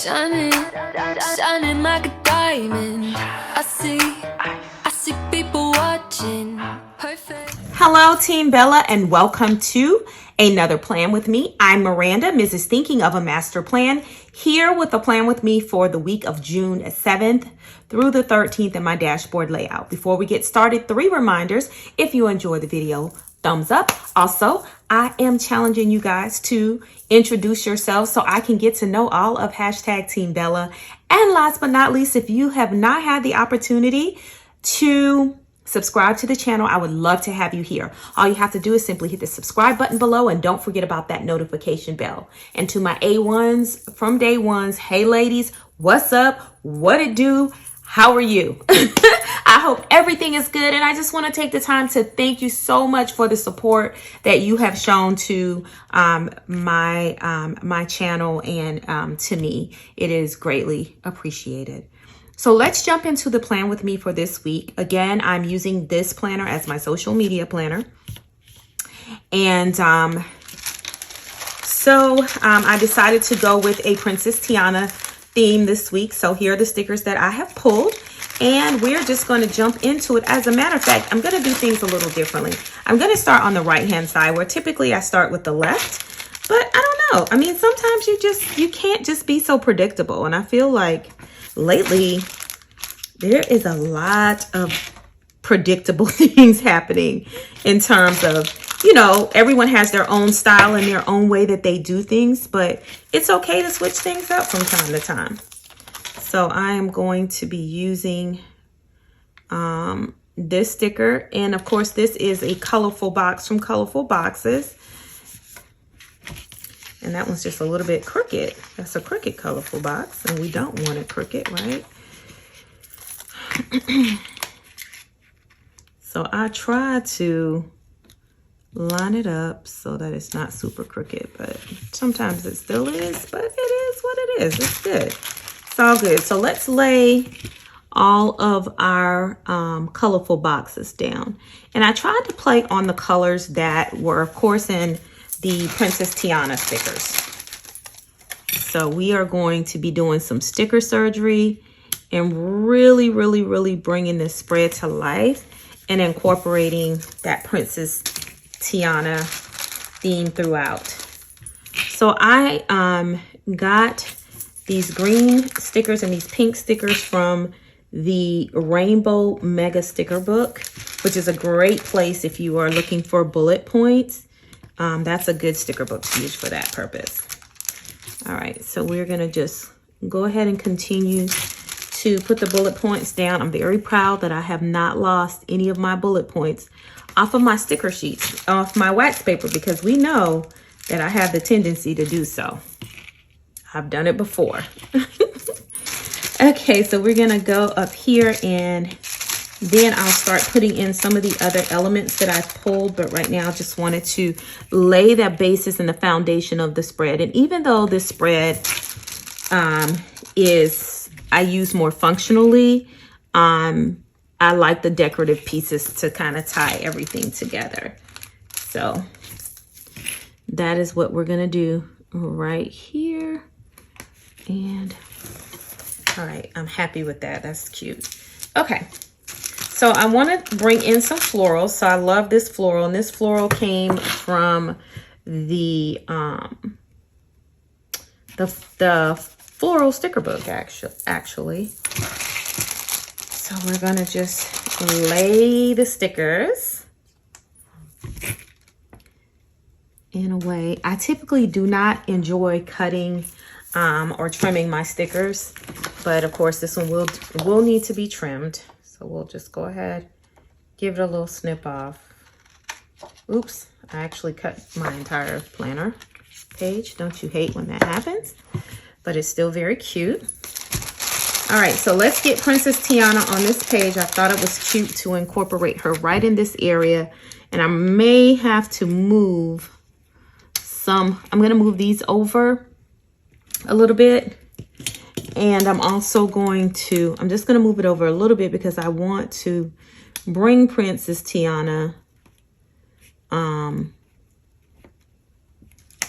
Shining, shining like a diamond. I see people watching. Perfect. Hello, Team Bella, and welcome to another Plan With Me. I'm Miranda, Mrs. Thinking of a Master Plan, here with a plan with me for the week of June 7th through the 13th in my dashboard layout. Before we get started, 3 reminders. If you enjoy the video, thumbs up. Also, I am challenging you guys to introduce yourselves so I can get to know all of hashtag Team Bella. And last but not least, if you have not had the opportunity to subscribe to the channel, I would love to have you here. All you have to do is simply hit the subscribe button below and don't forget about that notification bell. And to my A1s from day ones, hey ladies, what's up? What it do? How are you? I hope everything is good, and I just want to take the time to thank you so much for the support that you have shown to my channel and to me. It is greatly appreciated. So let's jump into the plan with me for this week. Again, I'm using this planner as my social media planner. And I decided to go with a Princess Tianna theme this week. So here are the stickers that I have pulled. And we're just going to jump into it. As a matter of fact, I'm going to do things a little differently. I'm going to start on the right-hand side, where typically I start with the left. But I don't know. I mean, sometimes you can't just be so predictable. And I feel like lately there is a lot of predictable things happening in terms of, you know, everyone has their own style and their own way that they do things, but it's okay to switch things up from time to time. So I am going to be using this sticker, and of course this is a colorful box from Colorful Boxes. And that one's just a little bit crooked. That's a crooked colorful box, and we don't want it crooked, right? So I try to line it up so that it's not super crooked, but sometimes it still is, but it is what it is. It's good. It's all good. So let's lay all of our colorful boxes down. And I tried to play on the colors that were, of course, in the Princess Tianna stickers. So we are going to be doing some sticker surgery and really bringing this spread to life and incorporating that Princess Tianna theme throughout. So I got these green stickers and these pink stickers from the Rainbow Mega Sticker Book, which is a great place if you are looking for bullet points. That's a good sticker book to use for that purpose. All right, so we're gonna just go ahead and continue to put the bullet points down. I'm very proud that I have not lost any of my bullet points off of my sticker sheets, off my wax paper, because we know that I have the tendency to do so. I've done it before. Okay, so we're gonna go up here, and then I'll start putting in some of the other elements that I've pulled, but right now I just wanted to lay that basis and the foundation of the spread. And even though this spread I use more functionally, I like the decorative pieces to kind of tie everything together. So that is what we're gonna do right here. And all right, I'm happy with that. That's cute. Okay. So I want to bring in some florals. So I love this floral, and this floral came from the floral sticker book, actually. So we're gonna just lay the stickers in a way. I typically do not enjoy cutting or trimming my stickers, but of course this one will need to be trimmed. So we'll just go ahead, give it a little snip off. Oops, I actually cut my entire planner page. Don't you hate when that happens? But it's still very cute. All right, so let's get Princess Tianna on this page. I thought it was cute to incorporate her right in this area. And I may have to move some, I'm gonna move these over a little bit. And I'm also I'm just going to move it over a little bit because I want to bring Princess Tianna.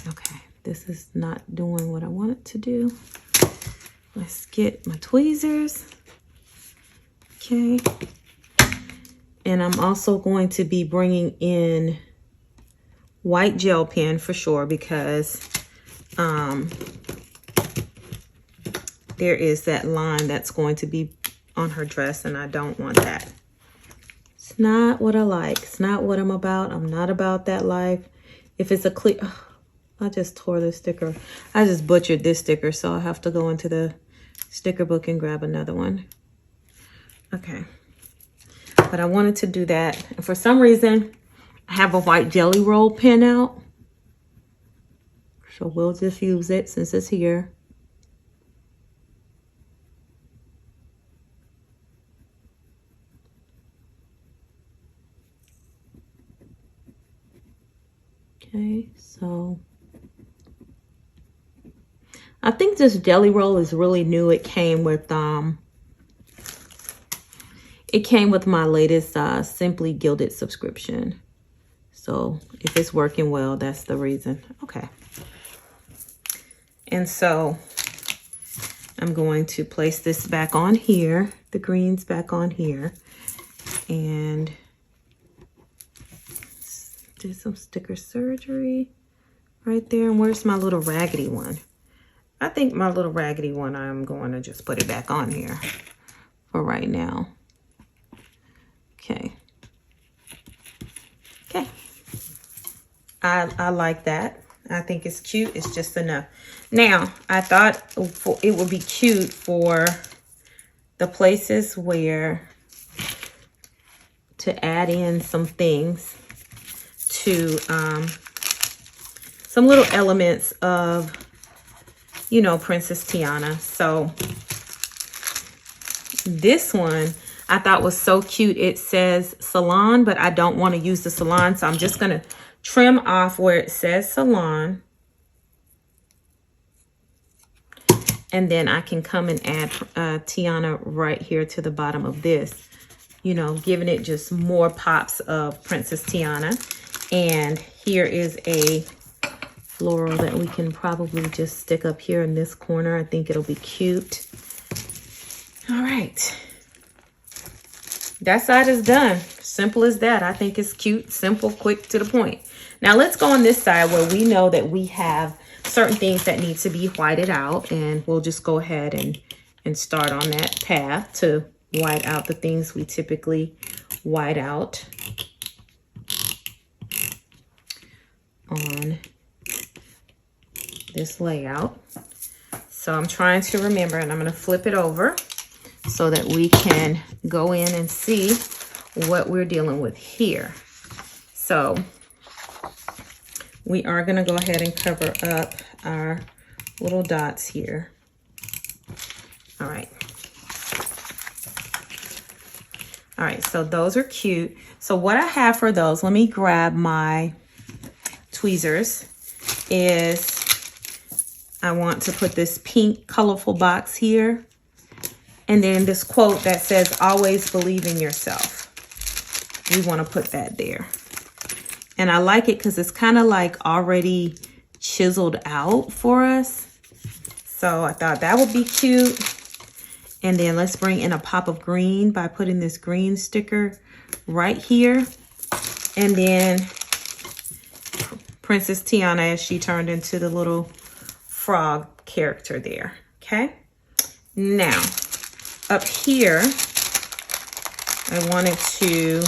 Okay, this is not doing what I want it to do. Let's get my tweezers. Okay. And I'm also going to be bringing in white gel pen for sure, because there is that line that's going to be on her dress, and I don't want that. It's not what I like. It's not what I'm about. I'm not about that life. If it's a clear... Oh, I just tore this sticker. I just butchered this sticker, so I'll have to go into the sticker book and grab another one. Okay. But I wanted to do that. And for some reason, I have a white jelly roll pen out. So we'll just use it since it's here. Okay, so I think this jelly roll is really new. It came with my latest Simply Gilded subscription. So if it's working well, that's the reason. Okay. And so I'm going to place this back on here, the greens back on here, and do some sticker surgery right there. And where's my little raggedy one? I think my little raggedy one, I'm going to just put it back on here for right now. Okay. Okay. I like that. I think it's cute. It's just enough. Now, I thought it would be cute for the places where to add in some things to some little elements of, you know, Princess Tianna. So this one I thought was so cute. It says salon, but I don't want to use the salon, so I'm just going to trim off where it says salon. And then I can come and add Tianna right here to the bottom of this, you know, giving it just more pops of Princess Tianna. And here is a floral that we can probably just stick up here in this corner. I think it'll be cute. All right. That side is done. Simple as that. I think it's cute, simple, quick, to the point. Now let's go on this side where we know that we have certain things that need to be whited out, and we'll just go ahead and start on that path to white out the things we typically white out on this layout. So I'm trying to remember, and I'm going to flip it over so that we can go in and see what we're dealing with here. So we are going to go ahead and cover up our little dots here. All right. All right, so those are cute. So what I have for those, let me grab my tweezers, is I want to put this pink colorful box here. And then this quote that says, always believe in yourself. We want to put that there. And I like it because it's kind of like already chiseled out for us. So I thought that would be cute. And then let's bring in a pop of green by putting this green sticker right here. And then Princess Tianna as she turned into the little frog character there. Okay. Now, up here, I wanted to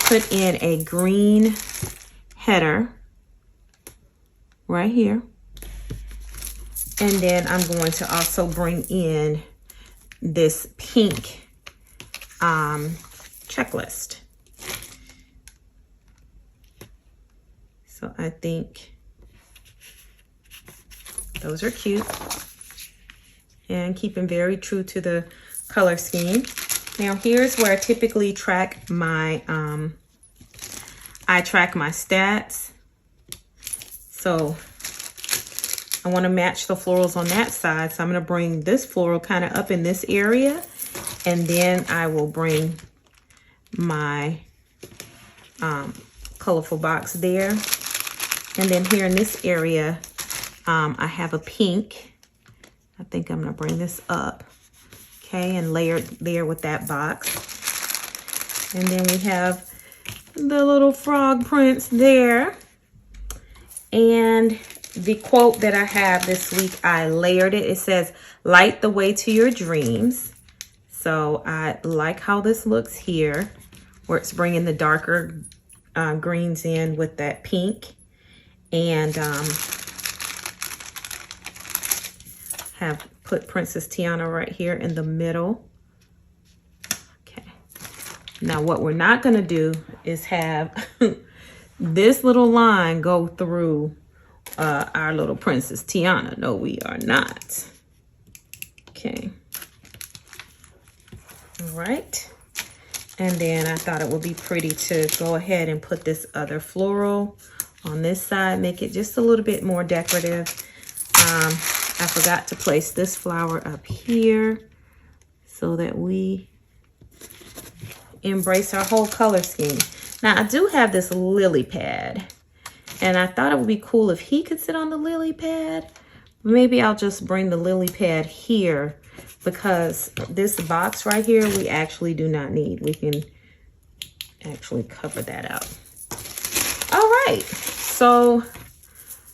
put in a green header right here. And then I'm going to also bring in this pink checklist. So I think those are cute and keeping very true to the color scheme. Now here's where I typically track my stats. So I want to match the florals on that side. So I'm going to bring this floral kind of up in this area. And then I will bring my colorful box there. And then here in this area, I have a pink. I think I'm gonna bring this up, okay, and layer it there with that box. And then we have the little frog prints there. And the quote that I have this week, I layered it. It says, light the way to your dreams. So I like how this looks here, where it's bringing the darker greens in with that pink. And have put Princess Tianna right here in the middle. Okay. Now what we're not going to do is have this little line go through our little Princess Tianna. No, we are not. Okay. All right. And then I thought it would be pretty to go ahead and put this other floral on this side, make it just a little bit more decorative. I forgot to place this flower up here so that we embrace our whole color scheme. Now I do have this lily pad, and I thought it would be cool if he could sit on the lily pad. Maybe I'll just bring the lily pad here, because this box right here we actually do not need. We can actually cover that up. All right, so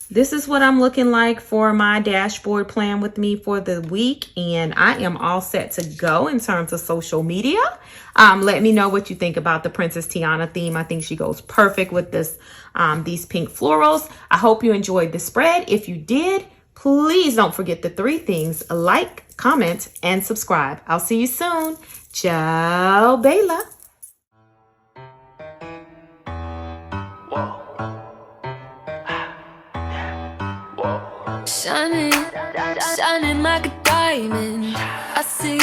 this is what I'm looking like for my dashboard plan with me for the week, and I am all set to go in terms of social media. Let me know what you think about the Princess Tianna theme. I think she goes perfect with this, these pink florals. I hope you enjoyed the spread. If you did, please don't forget the 3 things: like, comment, and subscribe. I'll see you soon. Ciao, Bella. Shining, shining like a diamond. I see